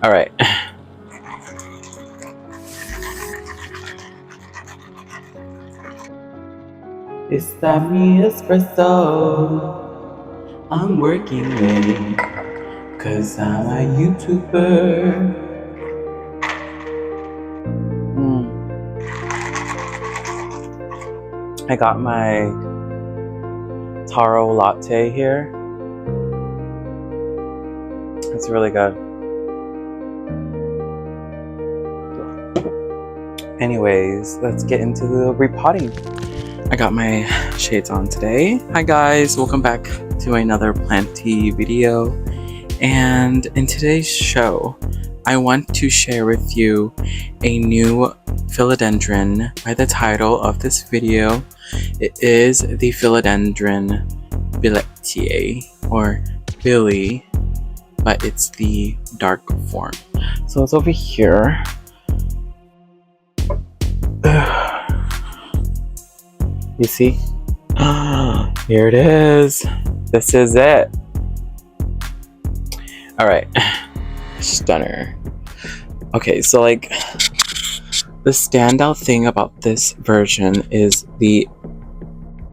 All right. It's that me espresso. I'm working late, cause I'm a YouTuber. I got my taro latte here. It's really good. Anyways, let's get into the repotting. I got my shades on today. Hi guys, welcome back to another plant tea video. And in today's show, I want to share with you a new philodendron by the title of this video. It is the Philodendron Billietiae, or Billie, but it's the dark form. So it's over here. You see? Here it is. This is it. Alright. Stunner. Okay, so like the standout thing about this version is the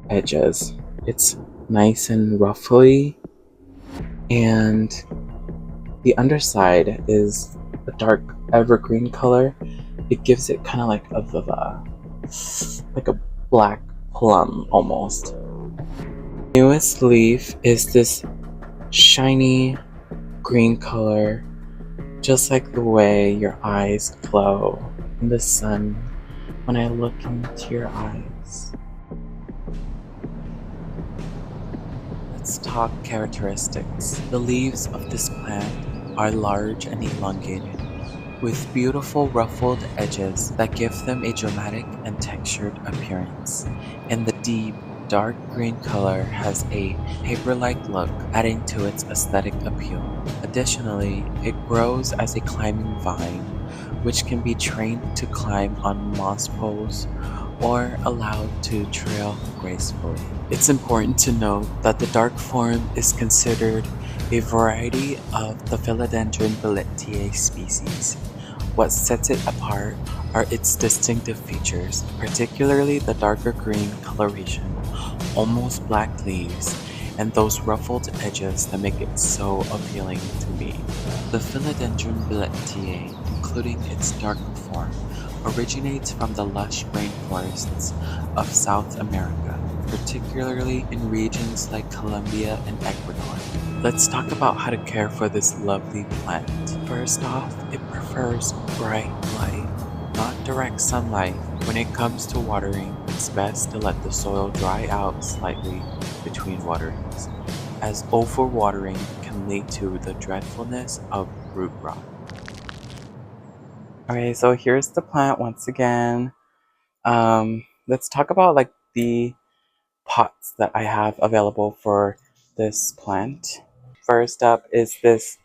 edges. It's nice and ruffly, and the underside is a dark evergreen color. It gives it kind of like a black plum almost. Newest leaf is this shiny green color, just like the way your eyes glow in the sun when I look into your eyes. Let's talk characteristics. The leaves of this plant are large and elongated, with beautiful ruffled edges that give them a dramatic and textured appearance. And the deep, dark green color has a paper-like look, adding to its aesthetic appeal. Additionally, it grows as a climbing vine, which can be trained to climb on moss poles or allowed to trail gracefully. It's important to note that the dark form is considered a variety of the Philodendron Billietiae species. What sets it apart are its distinctive features, particularly the darker green coloration, almost black leaves, and those ruffled edges that make it so appealing to me. The Philodendron Billietiae, including its dark form, originates from the lush rainforests of South America, particularly in regions like Colombia and Ecuador. Let's talk about how to care for this lovely plant. First off, it prefers bright light, not direct sunlight. When it comes to watering, it's best to let the soil dry out slightly between waterings, as overwatering can lead to the dreadfulness of root rot. Okay, so here's the plant once again. Let's talk about like the pots that I have available for this plant. First up is this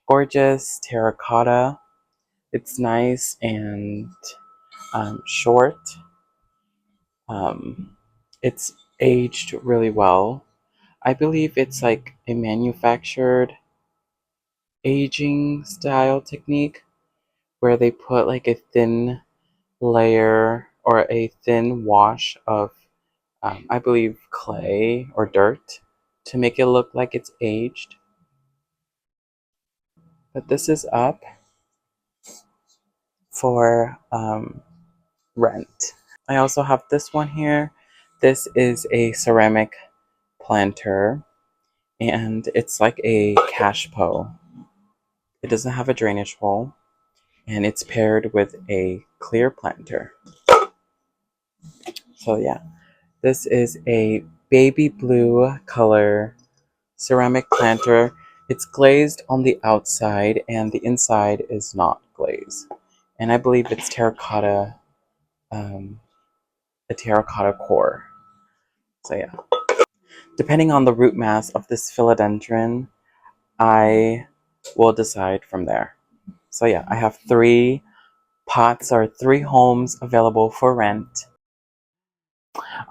gorgeous terracotta. It's nice and short. It's aged really well. I believe it's like a manufactured aging style technique where they put like a thin layer or a thin wash of I believe clay or dirt to make it look like it's aged. But this is up for rent. I also have this one here. This is a ceramic planter, and it's like a cash po. It doesn't have a drainage hole, and it's paired with a clear planter. So yeah, this is a baby blue color ceramic planter. It's glazed on the outside and the inside is not glazed. And I believe it's terracotta, a terracotta core. So yeah. Depending on the root mass of this philodendron, I will decide from there. So yeah, I have 3 pots or 3 homes available for rent.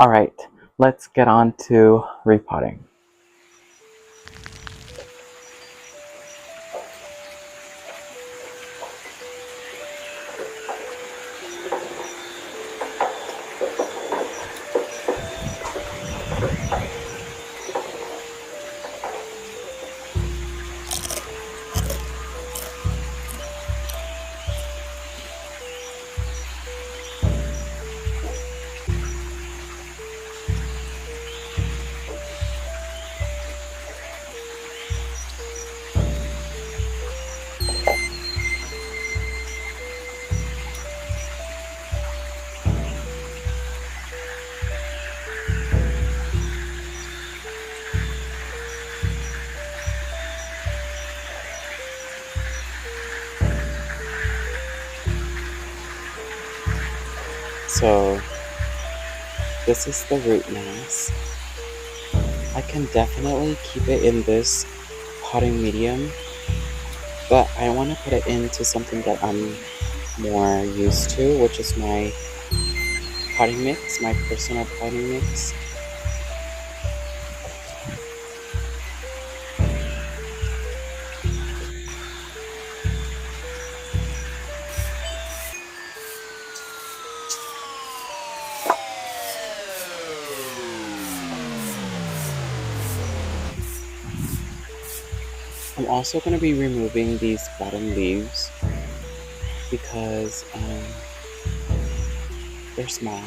Alright, let's get on to repotting. So this is the root mass. I can definitely keep it in this potting medium, but I want to put it into something that I'm more used to, which is my potting mix, my personal potting mix. I'm also going to be removing these bottom leaves because they're small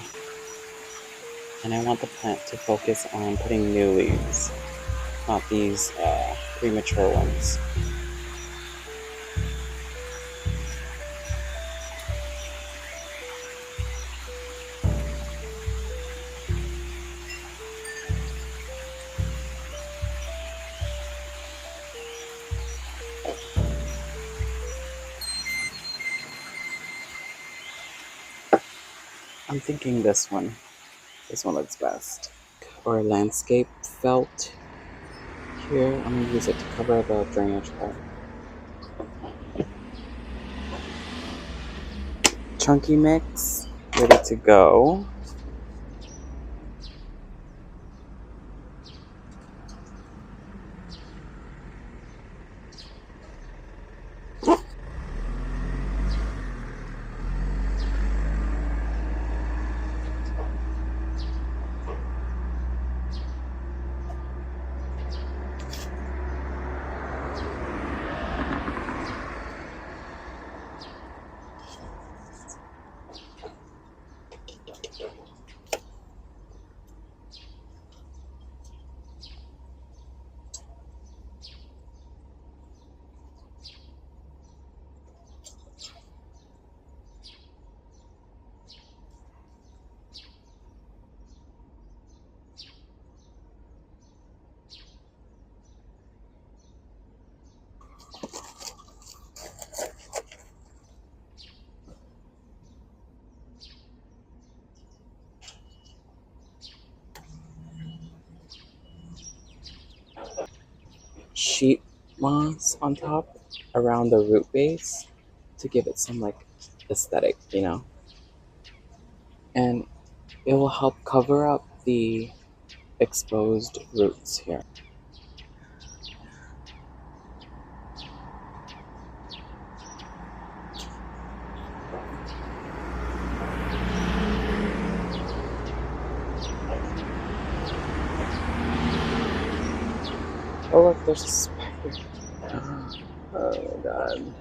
and I want the plant to focus on putting new leaves, not these premature ones. I'm thinking this one. This one looks best. Or landscape felt here. I'm going to use it to cover the drainage part. Chunky mix, ready to go. Sheet moss on top around the root base to give it some like aesthetic, you know. And it will help cover up the exposed roots here. Oh look, there's a spider. Oh god.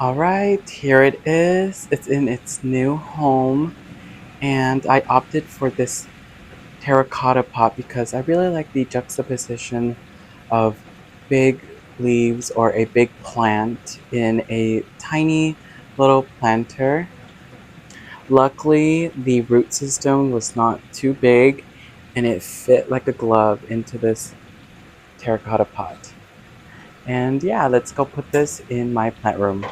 Alright, here it is. It's in its new home. And I opted for this terracotta pot because I really like the juxtaposition of big leaves or a big plant in a tiny little planter. Luckily, the root system was not too big and it fit like a glove into this terracotta pot. And yeah, let's go put this in my plant room.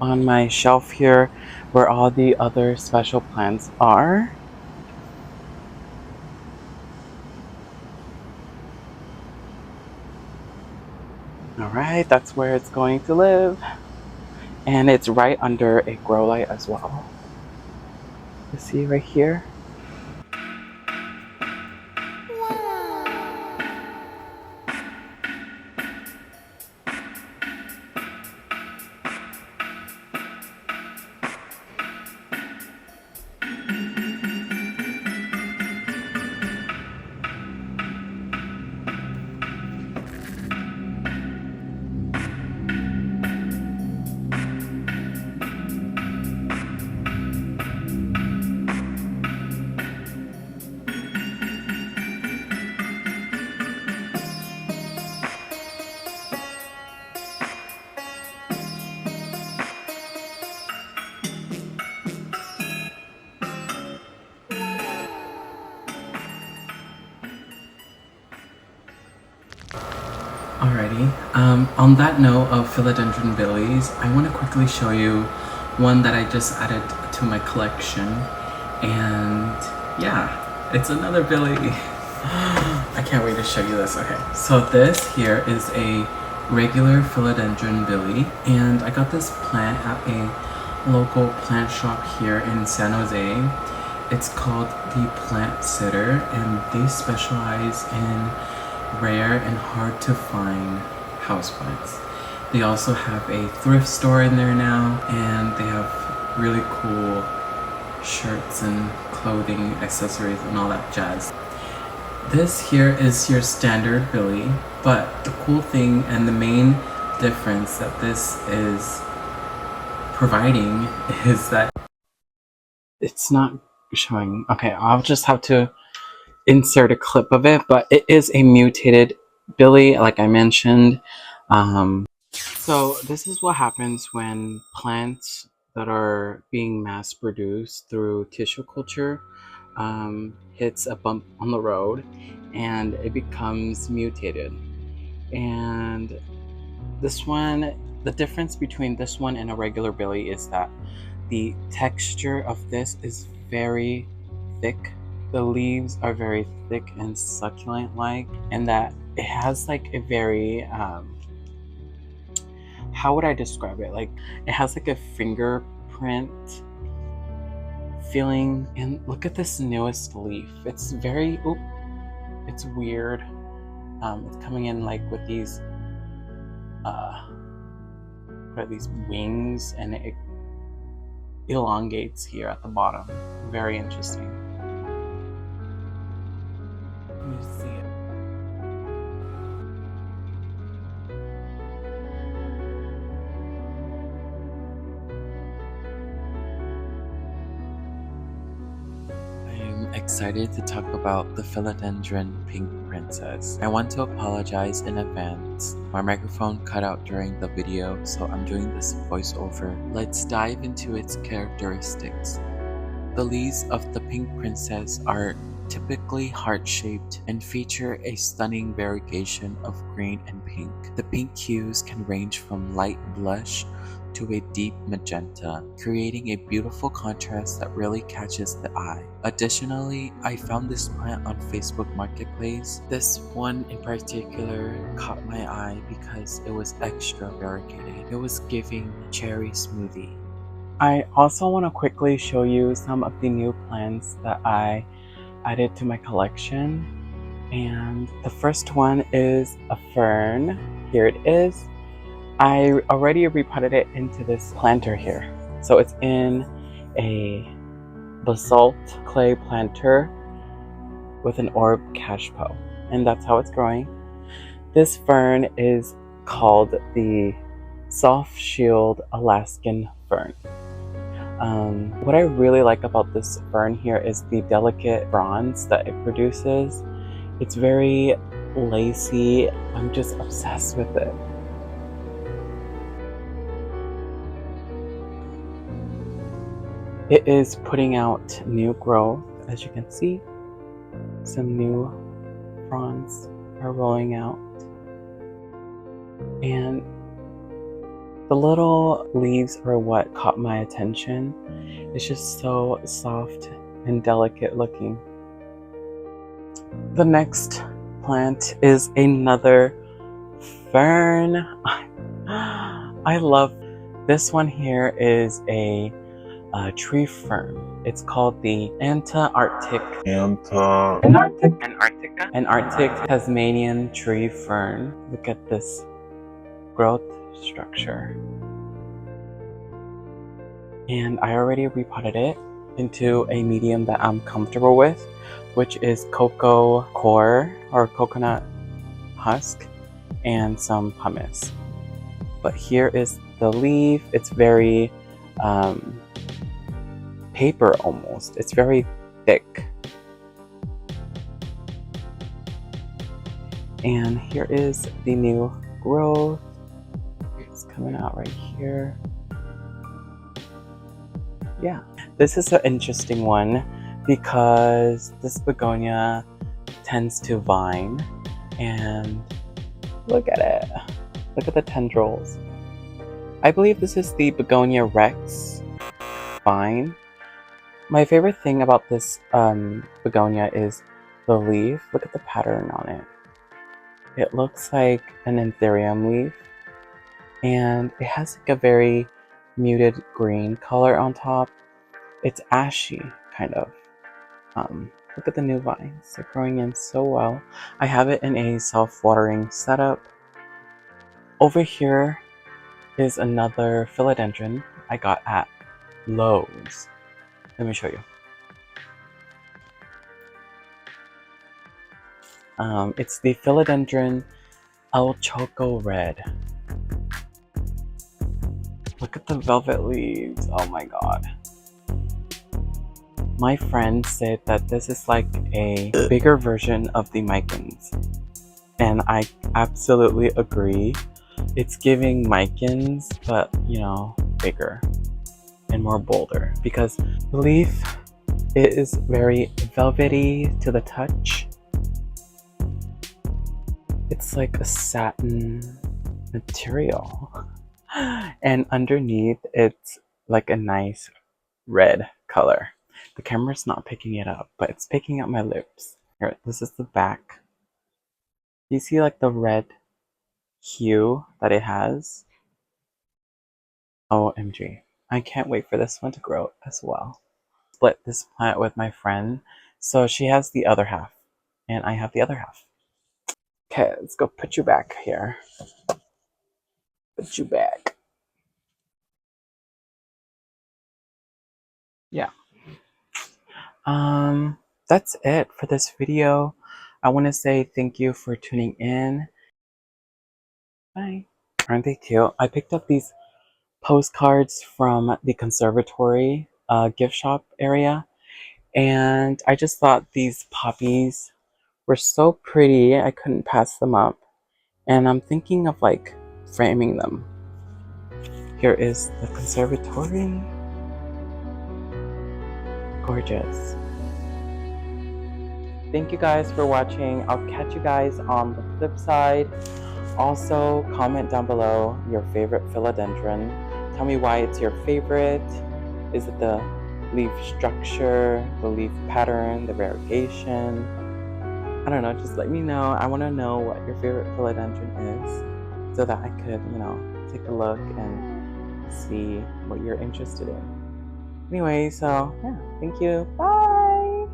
on my shelf here where all the other special plants are. Alright, that's where it's going to live. And it's right under a grow light as well. You see right here? Alrighty, on that note of Philodendron Billies, I want to quickly show you one that I just added to my collection. And yeah, it's another Billie. I can't wait to show you this. Okay, so this here is a regular Philodendron Billie, and I got this plant at a local plant shop here in San Jose. It's called the Plant Sitter, and they specialize in rare and hard to find houseplants. They also have a thrift store in there now, and they have really cool shirts and clothing, accessories, and all that jazz. This here is your standard Billie, but the cool thing and the main difference that this is providing is that it's not showing. Okay, I'll just have to insert a clip of it, but it is a mutated Billie, like I mentioned. So this is what happens when plants that are being mass produced through tissue culture hits a bump on the road and it becomes mutated. And this one, the difference between this one and a regular Billie is that the texture of this is very thick. The leaves are very thick and succulent like, and that it has like a very how would I describe it? Like, it has like a fingerprint feeling. And look at this newest leaf. It's very, oop, it's weird. It's coming in like with these, what are these wings, and it elongates here at the bottom. Very interesting. You see it. I'm excited to talk about the Philodendron Pink Princess. I want to apologize in advance. My microphone cut out during the video, so I'm doing this voiceover. Let's dive into its characteristics. The leaves of the Pink Princess are typically heart-shaped and feature a stunning variegation of green and pink. The pink hues can range from light blush to a deep magenta, creating a beautiful contrast that really catches the eye. Additionally, I found this plant on Facebook Marketplace. This one in particular caught my eye because it was extra variegated. It was giving cherry smoothie. I also want to quickly show you some of the new plants that I added to my collection. And the first one is a fern. Here it is. I already repotted it into this planter here. So it's in a basalt clay planter with an orb cashpo. And that's how it's growing. This fern is called the Soft Shield Alaskan Fern. What I really like about this fern here is the delicate fronds that it produces. It's very lacy. I'm just obsessed with it. It is putting out new growth, as you can see. Some new fronds are rolling out. And The little leaves are what caught my attention. It's just so soft and delicate looking. The next plant is another fern. I love this one. Here is a tree fern. It's called the Antarctic Tasmanian tree fern. Look at this growth structure. And I already repotted it into a medium that I'm comfortable with, which is cocoa core or coconut husk and some pumice. But here is the leaf. It's very paper almost. It's very thick. And here is the new growth. It's coming out right here. Yeah, this is an interesting one because this begonia tends to vine, and look at it. Look at the tendrils. I believe this is the Begonia Rex vine. My favorite thing about this begonia is the leaf. Look at the pattern on it. It looks like an anthurium leaf, and it has like a very muted green color on top. It's ashy, kind of. Look at the new vines. They're growing in so well. I have it in a self-watering setup. Over here is another philodendron I got at Lowe's. Let me show you. It's the Philodendron El Choco Red. Look at the velvet leaves. Oh my god. My friend said that this is like a bigger version of the Micans. And I absolutely agree. It's giving Micans, but you know, bigger and more bolder. Because the leaf is very velvety to the touch. It's like a satin material. And underneath, it's like a nice red color. The camera's not picking it up, but it's picking up my lips. Here, this is the back. You see like the red hue that it has? OMG. I can't wait for this one to grow as well. Split this plant with my friend, so she has the other half, and I have the other half. Okay, let's go put you back here. Put you back. Yeah. That's it for this video. I want to say thank you for tuning in. Bye. Aren't they cute? I picked up these postcards from the conservatory gift shop area, and I just thought these poppies were so pretty I couldn't pass them up, and I'm thinking of like framing them. Here is the conservatory. Gorgeous. Thank you guys for watching. I'll catch you guys on the flip side. Also, comment down below your favorite philodendron. Tell me why it's your favorite. Is it the leaf structure, the leaf pattern, the variegation? I don't know, just let me know. I want to know what your favorite philodendron is so that I could, you know, take a look and see what you're interested in. Anyway, so yeah, thank you. Bye.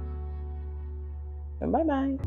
Bye bye.